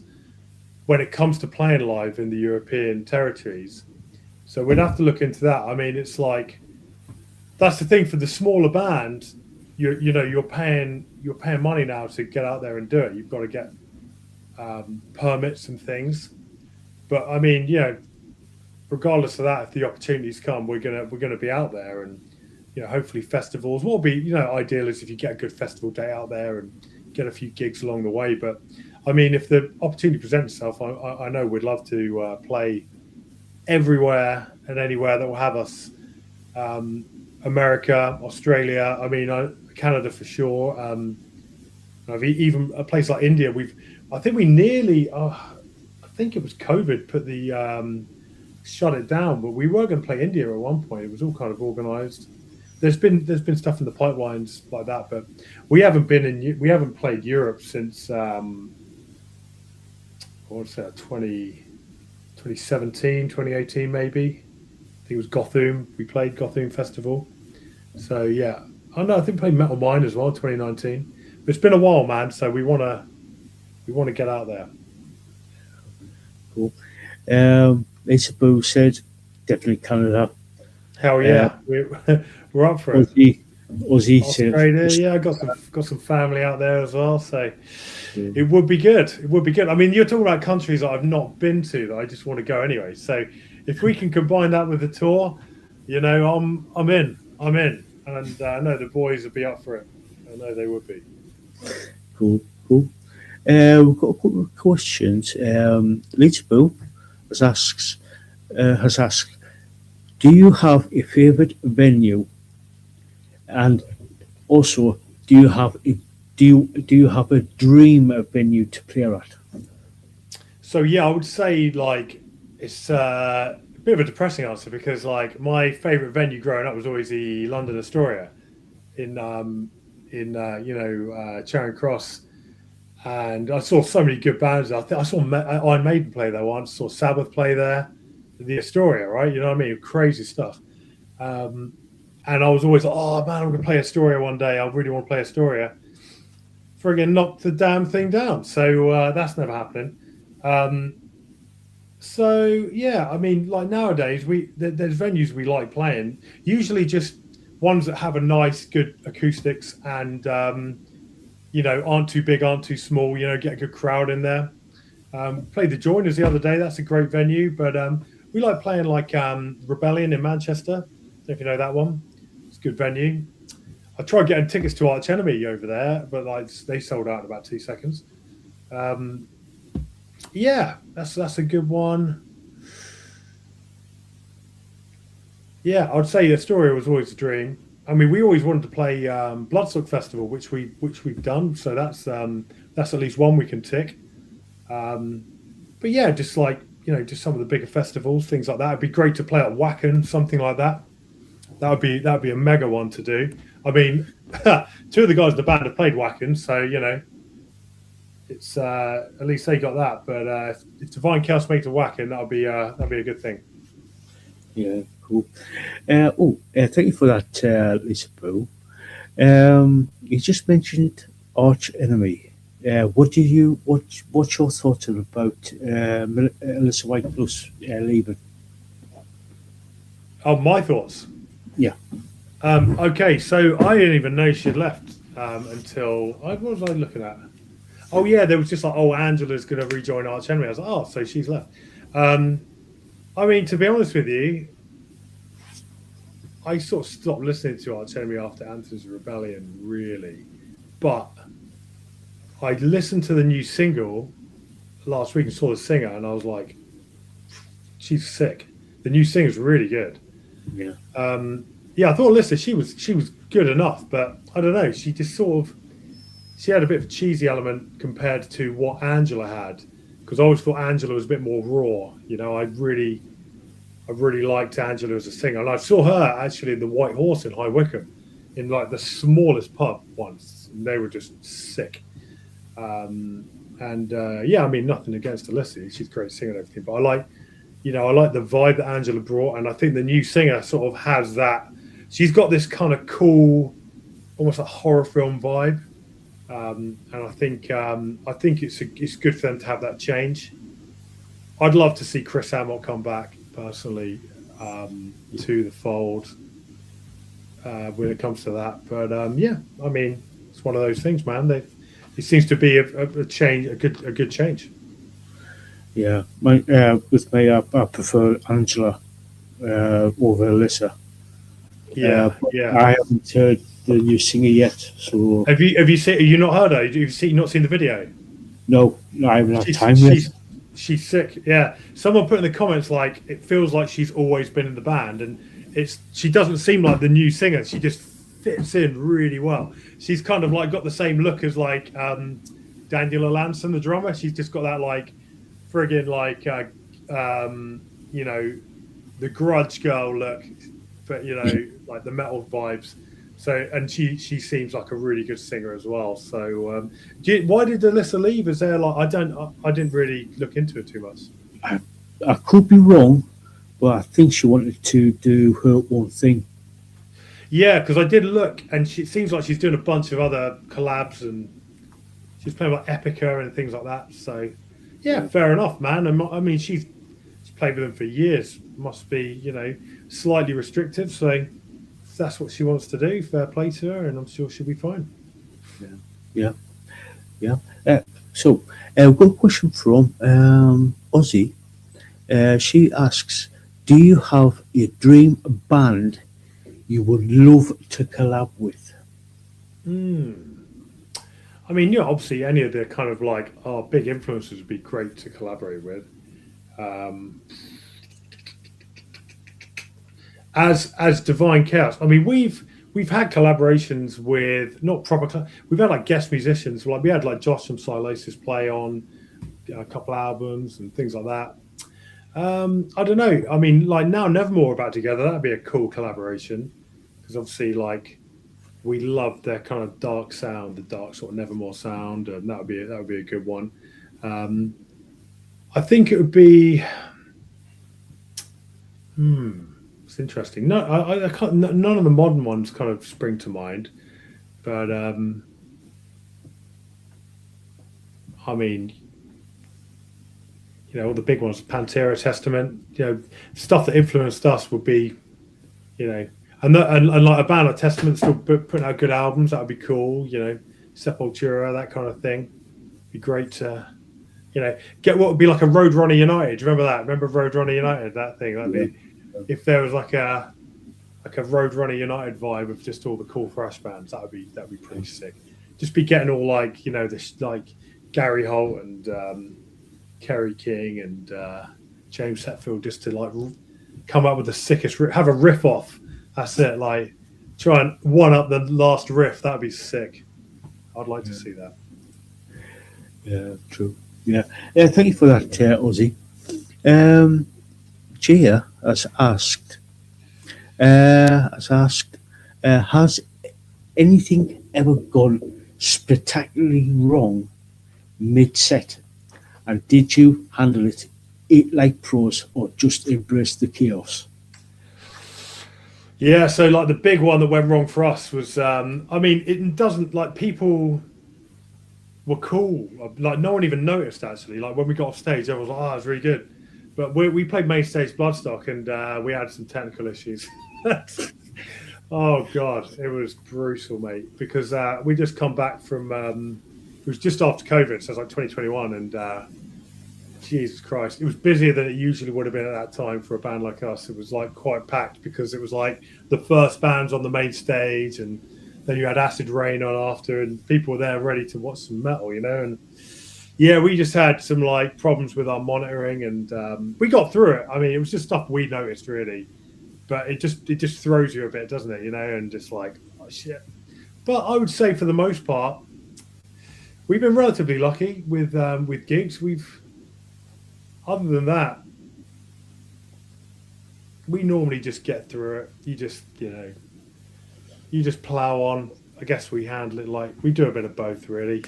when it comes to playing live in the European territories. So we'd have to look into that. I mean, it's like that's the thing for the smaller band. You're paying money now to get out there and do it. You've got to get permits and things. But I mean, regardless of that, if the opportunities come, we're gonna be out there, and hopefully festivals. What will be ideal is if you get a good festival day out there and get a few gigs along the way. But I mean, if the opportunity presents itself, I know we'd love to play everywhere and anywhere that will have us. America, Australia. I mean, Canada for sure. Even a place like India. I think we nearly. I think it was COVID put the shut it down, but we were going to play India at one point. It was all kind of organised. There's been stuff in the pipelines like that, but we haven't played Europe since what's that 2017, 2018 maybe. I think it was Gotham. We played Gotham Festival. So yeah, I know. I think we played Metal Mind as well, 2019. But it's been a while, man. So we want to get out there. Cool. Lisaboo said definitely Canada. Hell yeah, we're up for it. Aussie Australia, yeah, I got some family out there as well, so it would be good. It would be good. I mean, you're talking about countries that I've not been to that I just want to go anyway. So if we can combine that with the tour, I'm in, and I know the boys would be up for it. I know they would be. Cool. We've got a couple of questions. Lisaboo has asked, do you have a favourite venue? And also, do you have a dream venue to play at? So yeah, I would say like it's a bit of a depressing answer because like my favourite venue growing up was always the London Astoria in Charing Cross, and I saw so many good bands. I think I saw Iron Maiden play there once. Saw Sabbath play there, the Astoria, right? You know what I mean? Crazy stuff. And I was always like, oh man, I'm gonna play Astoria one day. I really want to play Astoria. Friggin' knocked the damn thing down. So that's never happening. So yeah, I mean, like nowadays, there's venues we like playing. Usually, just ones that have a nice, good acoustics and aren't too big, aren't too small. Get a good crowd in there. Played the Joiners the other day. That's a great venue. But we like playing like Rebellion in Manchester. I don't know if you know that one. It's a good venue. I tried getting tickets to Arch Enemy over there, but like they sold out in about 2 seconds. Yeah, that's a good one. Yeah, I'd say Astoria was always a dream. I mean, we always wanted to play Bloodstock Festival, which we've done. So that's at least one we can tick. But yeah, just like just some of the bigger festivals, things like that. It'd be great to play at Wacken, something like that. That'd be a mega one to do. I mean, two of the guys in the band have played Wacken, so it's at least they got that. But if Divine Chaos make it to Wacken, that'd be a good thing. Yeah, cool. Thank you for that, Lisaboo. You just mentioned Arch Enemy. What's your thoughts about Melissa White Plus leaving? Oh, my thoughts. Yeah. Okay, so I didn't even know she'd left until what was I looking at? Oh yeah, there was just like, oh, Angela's going to rejoin Arch Enemy. I was like, oh, so she's left. I mean, to be honest with you, I sort of stopped listening to Arch Enemy after Anthony's Rebellion, really. But I listened to the new single last week and saw the singer, and I was like, she's sick. The new singer's really good. Yeah. Yeah, I thought Alyssa, she was good enough, but I don't know. She just she had a bit of a cheesy element compared to what Angela had, because I always thought Angela was a bit more raw. I really liked Angela as a singer, and I saw her actually in the White Horse in High Wycombe, in like the smallest pub once, and they were just sick. Yeah, I mean, nothing against Alyssa. She's a great singer and everything, but I like the vibe that Angela brought, and I think the new singer sort of has that. She's got this kind of cool, almost like horror film vibe, and I think it's good for them to have that change. I'd love to see Chris Amott come back personally to the fold when it comes to that. But yeah, I mean, it's one of those things, man. It seems to be a change, a good change. Yeah, with me, I prefer Angela over Alyssa. Yeah, But yeah. I haven't heard the new singer yet, so Have you not heard her? Have you not seen the video? no, I haven't had She's time yet. she's she's sick. Yeah. Someone put in the comments like it feels like she's always been in the band, and she doesn't seem like the new singer. She just fits in really well. She's kind of like got the same look as like Daniela Lanson, the drummer. She's just got that like friggin' like you know, the grudge girl look, but like the metal vibes. So, and she seems like a really good singer as well. So, why did Alyssa leave? Is there like I didn't really look into it too much. I, I could be wrong, but I think she wanted to do her own thing. Yeah, because I did look, and it seems like she's doing a bunch of other collabs, and she's playing like Epica and things like that. So, yeah, Yeah, fair enough, man. I mean, she's played with them for years. Must be slightly restrictive. So, if that's what she wants to do, fair play to her, and I'm sure she'll be fine. yeah, yeah, yeah. So, we've got a question from Ozzy. She asks, "Do you have a dream band you would love to collab with?" Hmm. I mean, obviously, any of the kind of like our big influencers would be great to collaborate with. Um, as Divine Chaos, I mean, we've had collaborations with not we've had like guest musicians, like we had like Josh from Silosis play on a couple albums and things like that. I don't know. I mean, like now Nevermore about together, that'd be a cool collaboration because obviously, like we love their kind of dark sound, the dark sort of Nevermore sound, and that would be a good one. Um, I think it would be. Hmm, it's interesting. No, I can't. None of the modern ones kind of spring to mind, but I mean, all the big ones, Pantera, Testament, stuff that influenced us would be, you know, and like a band like Testament still putting out good albums. That would be cool. Sepultura, that kind of thing. Be great to get what would be like a Roadrunner United. Do you remember that? Remember Roadrunner United? That thing. That'd Yeah, be if there was like a Roadrunner United vibe of just all the cool thrash bands. That'd be pretty sick. Just be getting all like this like Gary Holt and Kerry King and James Hetfield just to like come up with the sickest have a riff off. That's it. Like try and one up the last riff. That'd be sick. I'd like to yeah, see that. yeah, true. Yeah, thank you for that, Ozzy. Um, Gia has asked, has anything ever gone spectacularly wrong mid-set, and did you handle it like pros or just embrace the chaos? Yeah, so like the big one that went wrong for us was, I mean, it doesn't like people were cool. Like no one even noticed actually. Like when we got off stage, everyone was like, "Oh, it was really good." But we played main stage Bloodstock and we had some technical issues. Oh god, it was brutal, mate. Because we just come back from it was just after COVID, so it's like 2021, and Jesus Christ, it was busier than it usually would have been at that time for a band like us. It was like quite packed because it was like the first bands on the main stage, and then you had Acid Rain on after, and people were there ready to watch some metal, And yeah, we just had some like problems with our monitoring, and we got through it. I mean, it was just stuff we noticed really, but it just throws you a bit, doesn't it? And just like oh shit. But I would say for the most part, we've been relatively lucky with gigs. Other than that, we normally just get through it. You just plow on. I guess we handle it like we do a bit of both, really,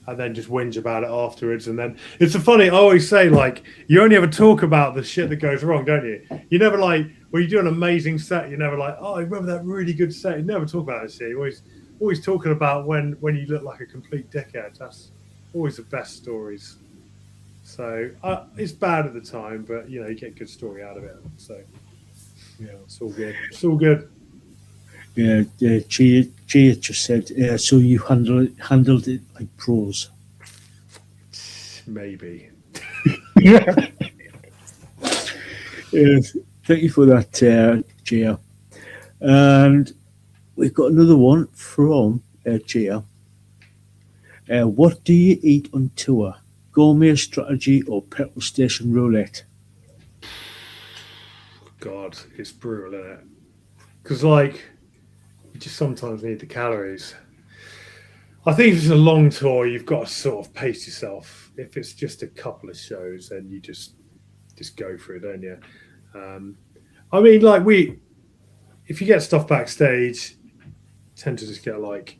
and then just whinge about it afterwards. And then it's a funny. I always say like you only ever talk about the shit that goes wrong, don't you? You never like when you do an amazing set. You never like, oh, I remember that really good set. You never talk about that shit. You always talking about when you look like a complete dickhead. That's always the best stories. So it's bad at the time, but you get a good story out of it. So Yeah. it's all good. It's all good. Yeah, Gia just said, so you handled it like pros. Maybe. Yes, thank you for that, Gia. And we've got another one from Gia. What do you eat on tour? Gourmet strategy or petrol station roulette? God, it's brutal, isn't it? Because like you just sometimes need the calories. I think if it's a long tour, you've got to sort of pace yourself. If it's just a couple of shows, then you just go for it, don't you? Um, I mean, like if you get stuff backstage, tend to just get like,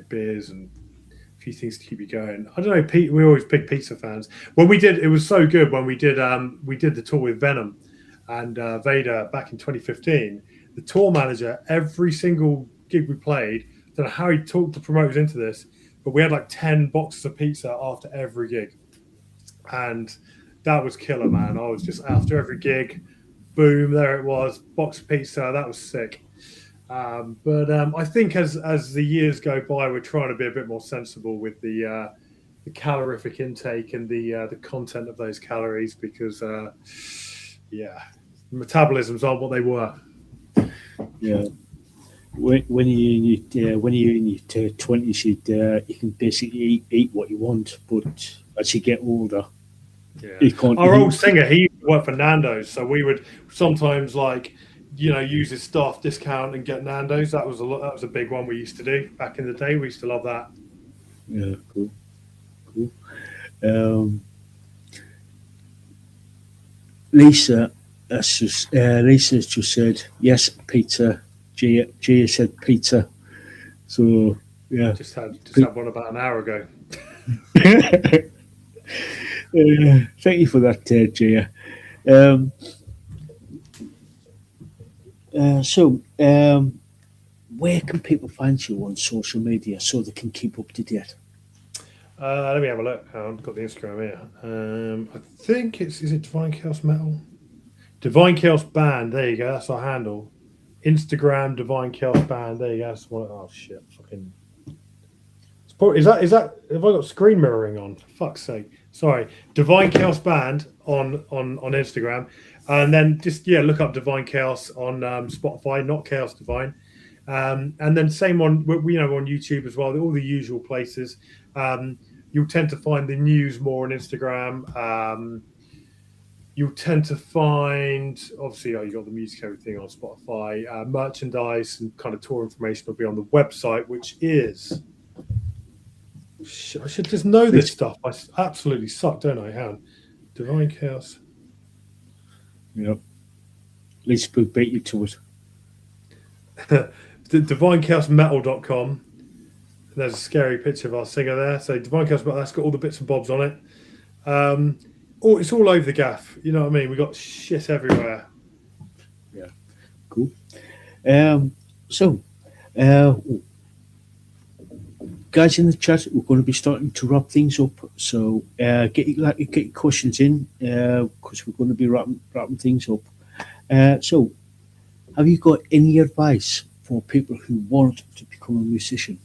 beers and a few things to keep you going. I don't know, Pete. We're always big pizza fans. When we did, it was so good when we did the tour with Venom and Vader back in 2015. The tour manager, every single gig we played, I don't know how he talked the promoters into this, but we had like 10 boxes of pizza after every gig, and that was killer, man. I was just after every gig, boom, there it was, box of pizza. That was sick. But I think as the years go by, we're trying to be a bit more sensible with the calorific intake and the content of those calories because yeah, metabolisms aren't what they were. Yeah. When you're in your 20s, you can basically eat what you want, but as you get older, Yeah, you can't our old eat. singer, he used to work for Nando's, so we would sometimes like use his staff discount and get Nando's. That was a lot. That was a big one we used to do back in the day. We used to love that. Yeah, cool, cool. Um, Lisa, Lisa's just said yes, pizza. Gia said pizza. So yeah, Just had one about an hour ago. thank you for that, Gia. Um, so, where can people find you on social media so they can keep up to date? Let me have a look. I've got the Instagram here. I think is it Divine Chaos Metal? Divine Chaos Band. There you go. That's our handle. Instagram Divine Chaos Band. There you go. That's one. Oh shit! Fucking. Is that? Have I got screen mirroring on? For fuck's sake! Sorry. Divine Chaos Band on Instagram, and then just look up Divine Chaos on Spotify, not Chaos Divine. And then same on on YouTube as well. All the usual places. You'll tend to find the news more on Instagram. You'll tend to find obviously you got the music everything on Spotify. Merchandise and kind of tour information will be on the website, which is I should just know this Which, stuff. I absolutely suck, don't I? Hound Divine Chaos. you know, Lisaboo beat you to it. DivineChaosMetal.com. There's a scary picture of our singer there. So Divine Chaos Metal, that's got all the bits and bobs on it. It's all over the gaff. You know what I mean? We got shit everywhere. Yeah, cool. So, guys in the chat, we're going to be starting to wrap things up. So get your questions in because we're going to be wrapping things up. So, have you got any advice for people who want to become a musician?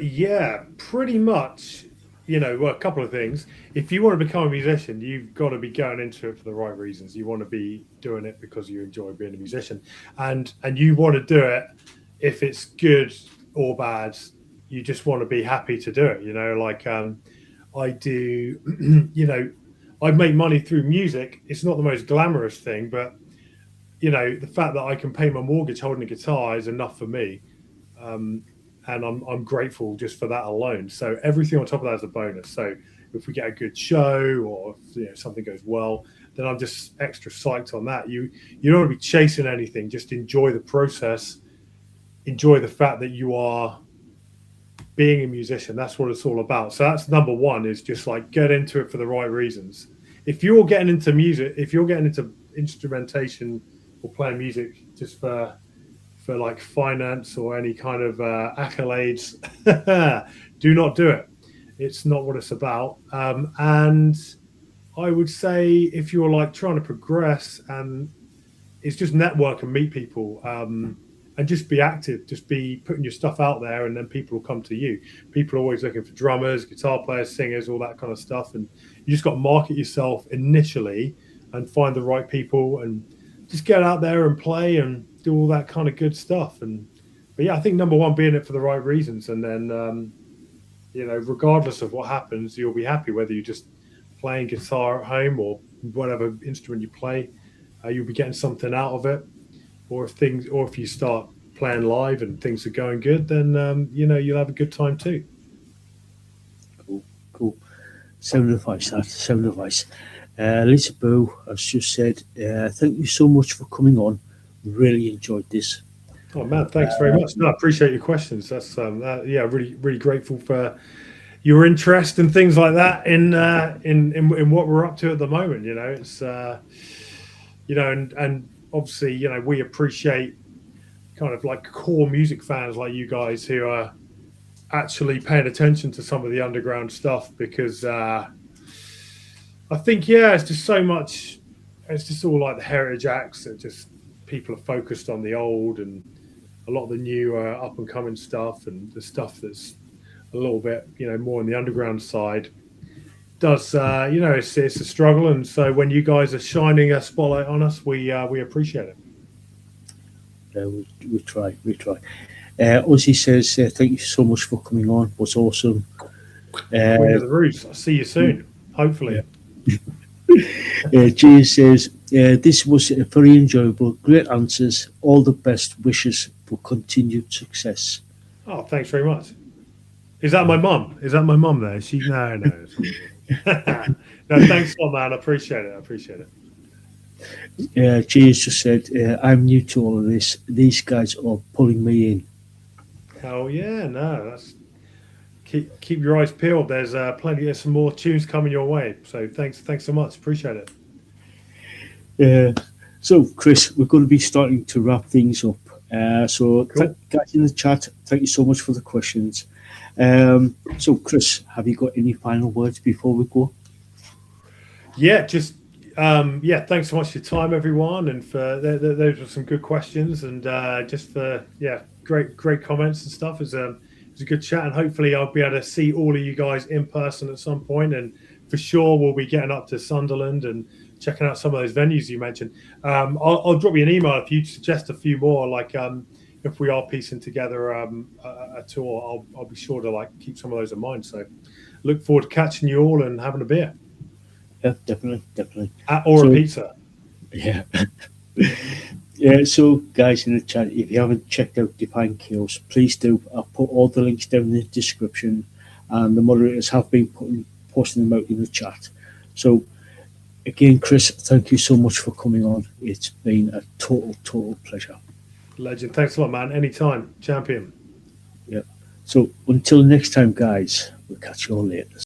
Yeah, pretty much. Well, a couple of things. If you want to become a musician, you've got to be going into it for the right reasons. You want to be doing it because you enjoy being a musician, and you want to do it if it's good or bad. You just want to be happy to do it. Like I do. I make money through music. It's not the most glamorous thing, but the fact that I can pay my mortgage holding a guitar is enough for me. Um, and I'm grateful just for that alone. So everything on top of that is a bonus. So if we get a good show or if, something goes well, then I'm just extra psyched on that. You don't want to be chasing anything. Just enjoy the process. Enjoy the fact that you are being a musician. That's what it's all about. So that's number one, is just like get into it for the right reasons. If you're getting into music, if you're getting into instrumentation or playing music just for like finance or any kind of accolades, do not do it. It's not what it's about. And I would say if you're like trying to progress and it's just network and meet people, and just be active, just be putting your stuff out there, and then people will come to you. People are always looking for drummers, guitar players, singers, all that kind of stuff, and you just got to market yourself initially and find the right people, and just get out there and play and do all that kind of good stuff. And but yeah, I think number one, being it for the right reasons, and then regardless of what happens, you'll be happy whether you're just playing guitar at home or whatever instrument you play. You'll be getting something out of it. Or if you start playing live and things are going good, then you'll have a good time too. Cool, cool. Sound advice, that sound advice. Lisaboo has just said, thank you so much for coming on. Really enjoyed this. Oh man, thanks very much. No, I appreciate your questions. That's really really grateful for your interest and things like that in what we're up to at the moment. It's and obviously we appreciate kind of like core music fans like you guys who are actually paying attention to some of the underground stuff, because I think it's just so much. It's just all like the heritage acts that just people are focused on the old, and a lot of the new up and coming stuff, and the stuff that's a little bit more on the underground side does it's a struggle. And so when you guys are shining a spotlight on us, we appreciate it. We try. Ozzy says, thank you so much for coming on. It was awesome. Queen of the Roots. I'll see you soon, hopefully. Jay says, this was very enjoyable. Great answers. All the best wishes for continued success. Oh, thanks very much. Is that my mum? Is that my mum there? She no. No, thanks a lot, man. I appreciate it. Jay has just said, I'm new to all of this. These guys are pulling me in. Oh yeah, no, that's keep your eyes peeled. There's plenty of some more tunes coming your way. So thanks so much. Appreciate it. So Chris, we're going to be starting to wrap things up. So cool. Guys in the chat, thank you so much for the questions. So Chris, have you got any final words before we go? Yeah, just thanks so much for your time, everyone, and for those were some good questions, and just for great comments and stuff. It was a good chat, and hopefully I'll be able to see all of you guys in person at some point, and for sure we'll be getting up to Sunderland and checking out some of those venues you mentioned. I'll drop you an email if you suggest a few more, like if we are piecing together a tour. I'll be sure to keep some of those in mind. So look forward to catching you all and having a beer. Yeah, definitely. Or a pizza. Yeah. So guys in the chat, if you haven't checked out Define Chaos, please do. I'll put all the links down in the description, and the moderators have been posting them out in the chat. So again, Chris, thank you so much for coming on. It's been a total pleasure. Legend. Thanks a lot, man. Anytime. Champion. Yeah. So until next time, guys, we'll catch you all later.